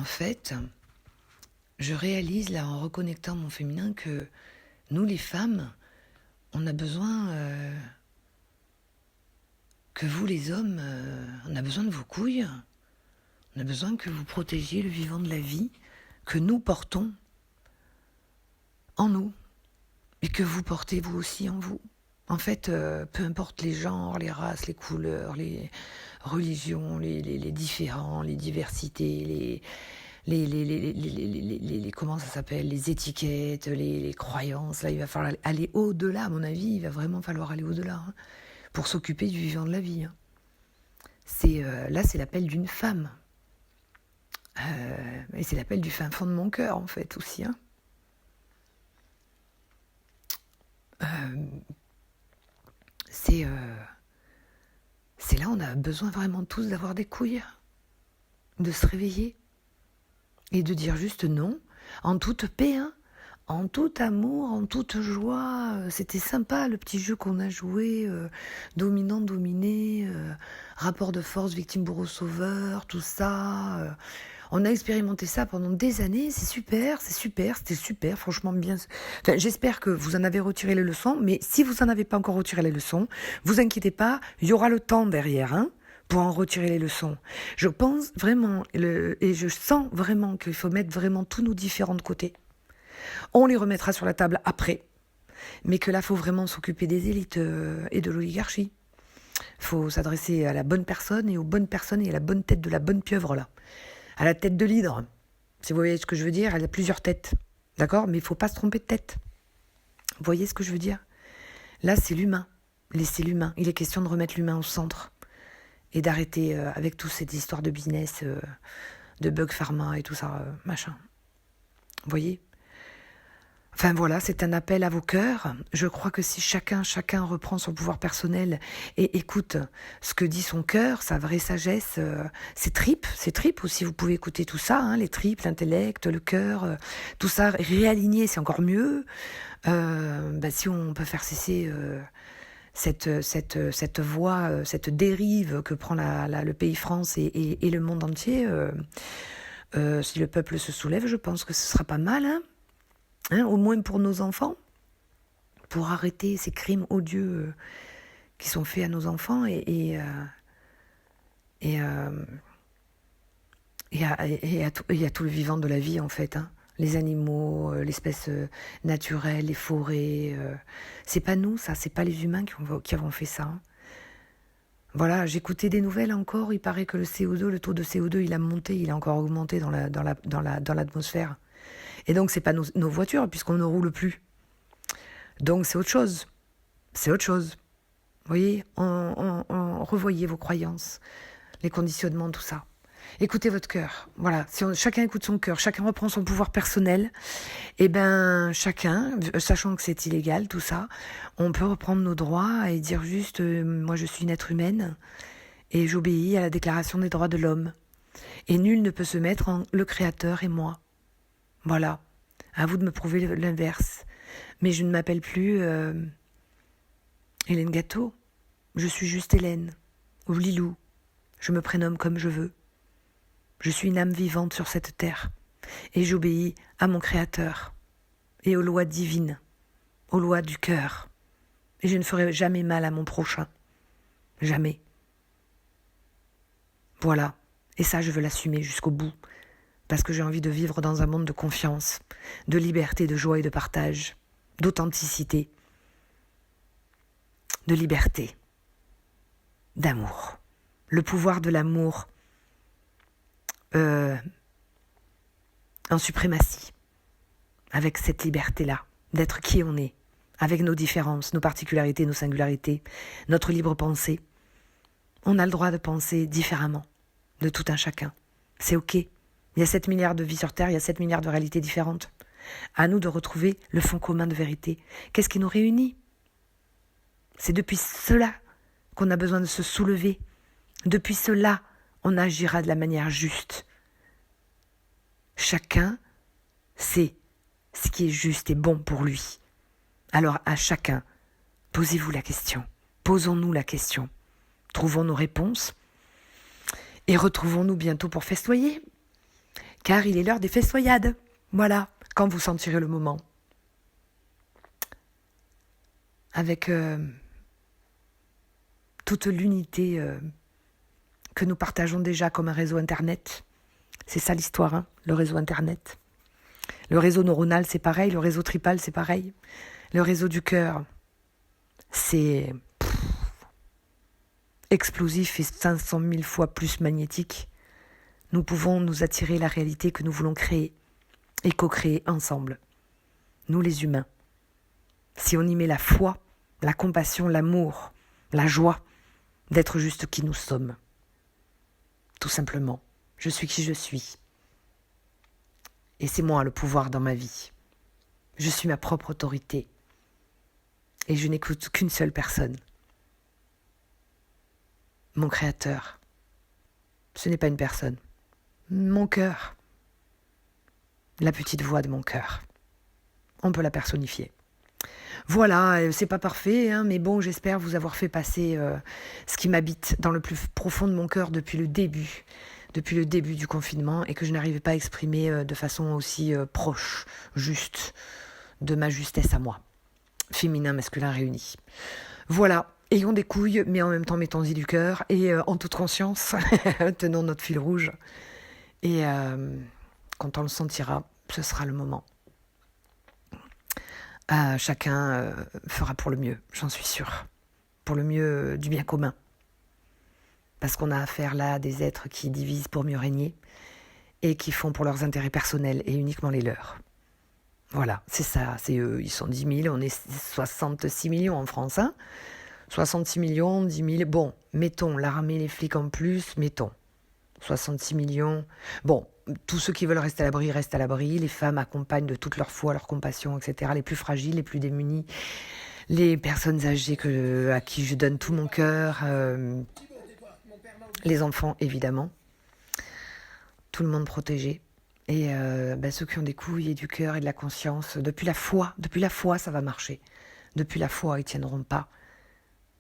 en fait, je réalise là en reconnectant mon féminin que nous les femmes, on a besoin que vous les hommes, on a besoin de vos couilles, on a besoin que vous protégiez le vivant de la vie que nous portons en nous et que vous portez vous aussi en vous. En fait, peu importe les genres, les races, les couleurs, les religions, les différents, les diversités, comment ça s'appelle, les étiquettes, les croyances, là il va falloir aller au-delà, à mon avis, il va vraiment falloir aller au-delà pour s'occuper du vivant de la vie. Là c'est l'appel d'une femme. Et c'est l'appel du fin fond de mon cœur en fait aussi. C'est là on a besoin vraiment tous d'avoir des couilles, de se réveiller et de dire juste non, en toute paix, en tout amour, en toute joie. C'était sympa le petit jeu qu'on a joué, dominant-dominé, rapport de force, victime-bourreau-sauveur, tout ça. On a expérimenté ça pendant des années, c'était super, franchement bien. Enfin, j'espère que vous en avez retiré les leçons, mais si vous n'en avez pas encore retiré les leçons, vous inquiétez pas, il y aura le temps derrière, pour en retirer les leçons. Je pense vraiment, et je sens vraiment qu'il faut mettre vraiment tous nos différents de côté. On les remettra sur la table après, mais que là, il faut vraiment s'occuper des élites et de l'oligarchie. Il faut s'adresser à la bonne personne et aux bonnes personnes et à la bonne tête de la bonne pieuvre, là. À la tête de l'hydre. Si vous voyez ce que je veux dire, elle a plusieurs têtes. D'accord ? Mais il ne faut pas se tromper de tête. Vous voyez ce que je veux dire ? Là, c'est l'humain. Laissez l'humain. Il est question de remettre l'humain au centre. Et d'arrêter avec toute cette histoire de business, de bug pharma et tout ça, machin. Vous voyez ? Enfin voilà, c'est un appel à vos cœurs. Je crois que si chacun reprend son pouvoir personnel et écoute ce que dit son cœur, sa vraie sagesse, ses tripes aussi, vous pouvez écouter tout ça, les tripes, l'intellect, le cœur, tout ça, réaligner, c'est encore mieux. Si on peut faire cesser cette voie, cette dérive que prend le pays France et le monde entier, si le peuple se soulève, je pense que ce sera pas mal, au moins pour nos enfants, pour arrêter ces crimes odieux qui sont faits à nos enfants et à tout le vivant de la vie en fait. Les animaux, l'espèce naturelle, les forêts. C'est pas nous, ça, c'est pas les humains qui avons fait ça. Voilà, j'écoutais des nouvelles encore, il paraît que le taux de CO2, il a monté, il a encore augmenté dans l'atmosphère. Et donc, c'est pas nos voitures, puisqu'on ne roule plus. Donc, c'est autre chose. C'est autre chose. Vous voyez, on revoyez vos croyances, les conditionnements, tout ça. Écoutez votre cœur. Voilà, si chacun écoute son cœur, chacun reprend son pouvoir personnel, et chacun, sachant que c'est illégal, tout ça, on peut reprendre nos droits et dire juste, moi je suis une être humaine, et j'obéis à la déclaration des droits de l'homme. Et nul ne peut se mettre en le créateur et moi. Voilà, à vous de me prouver l'inverse. Mais je ne m'appelle plus Hélène Gâteau. Je suis juste Hélène, ou Lilou. Je me prénomme comme je veux. Je suis une âme vivante sur cette terre. Et j'obéis à mon Créateur et aux lois divines, aux lois du cœur. Et je ne ferai jamais mal à mon prochain. Jamais. Voilà. Et ça, je veux l'assumer jusqu'au bout. Parce que j'ai envie de vivre dans un monde de confiance, de liberté, de joie et de partage, d'authenticité, de liberté, d'amour. Le pouvoir de l'amour en suprématie, avec cette liberté-là, d'être qui on est, avec nos différences, nos particularités, nos singularités, notre libre pensée. On a le droit de penser différemment de tout un chacun. C'est ok. Il y a 7 milliards de vies sur Terre, il y a 7 milliards de réalités différentes. À nous de retrouver le fond commun de vérité. Qu'est-ce qui nous réunit ? C'est depuis cela qu'on a besoin de se soulever. Depuis cela, on agira de la manière juste. Chacun sait ce qui est juste et bon pour lui. Alors à chacun, posez-vous la question. Posons-nous la question. Trouvons nos réponses et retrouvons-nous bientôt pour festoyer. car il est l'heure des festoyades. Voilà, quand vous sentirez le moment. Avec toute l'unité que nous partageons déjà comme un réseau Internet. C'est ça l'histoire, hein, le réseau Internet. Le réseau neuronal, c'est pareil. Le réseau tripal, c'est pareil. Le réseau du cœur, c'est explosif et 500 000 fois plus magnétique. Nous pouvons nous attirer la réalité que nous voulons créer et co-créer ensemble. Nous les humains. Si on y met la foi, la compassion, l'amour, la joie d'être juste qui nous sommes. Tout simplement. Je suis qui je suis. Et c'est moi le pouvoir dans ma vie. Je suis ma propre autorité. Et je n'écoute qu'une seule personne. Mon créateur. Ce n'est pas une personne. Mon cœur. La petite voix de mon cœur. On peut la personnifier. Voilà, c'est pas parfait, hein, mais bon, j'espère vous avoir fait passer ce qui m'habite dans le plus profond de mon cœur depuis le début du confinement, et que je n'arrivais pas à exprimer de façon aussi proche, juste, de ma justesse à moi. Féminin, masculin réunis. Voilà, ayons des couilles, mais en même temps mettons-y du cœur, et en toute conscience, tenons notre fil rouge. Et quand on le sentira, ce sera le moment. Chacun fera pour le mieux, j'en suis sûre. Pour le mieux du bien commun. Parce qu'on a affaire là à des êtres qui divisent pour mieux régner et qui font pour leurs intérêts personnels et uniquement les leurs. Voilà, c'est ça, c'est eux, ils sont 10 000, on est 66 millions en France, hein. 66 millions, 10 000, bon, mettons, l'armée, les flics en plus, mettons. 66 millions, bon, tous ceux qui veulent rester à l'abri, restent à l'abri, les femmes accompagnent de toute leur foi, leur compassion, etc., les plus fragiles, les plus démunis, les personnes âgées à qui je donne tout mon cœur, les enfants, évidemment, tout le monde protégé. Et ceux qui ont des couilles et du cœur et de la conscience, depuis la foi, ça va marcher. Depuis la foi, ils tiendront pas.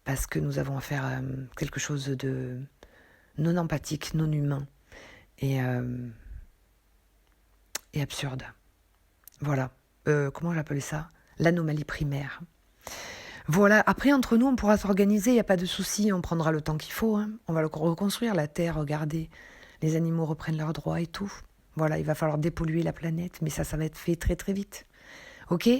Parce que nous avons affaire à quelque chose de non empathique, non humain et absurde. Voilà. Comment j'appelais ça ? L'anomalie primaire. Voilà. Après, entre nous, on pourra s'organiser, il n'y a pas de souci, on prendra le temps qu'il faut. Hein. On va le reconstruire, la terre, regardez. Les animaux reprennent leurs droits et tout. Voilà, il va falloir dépolluer la planète, mais ça va être fait très très vite. Ok ?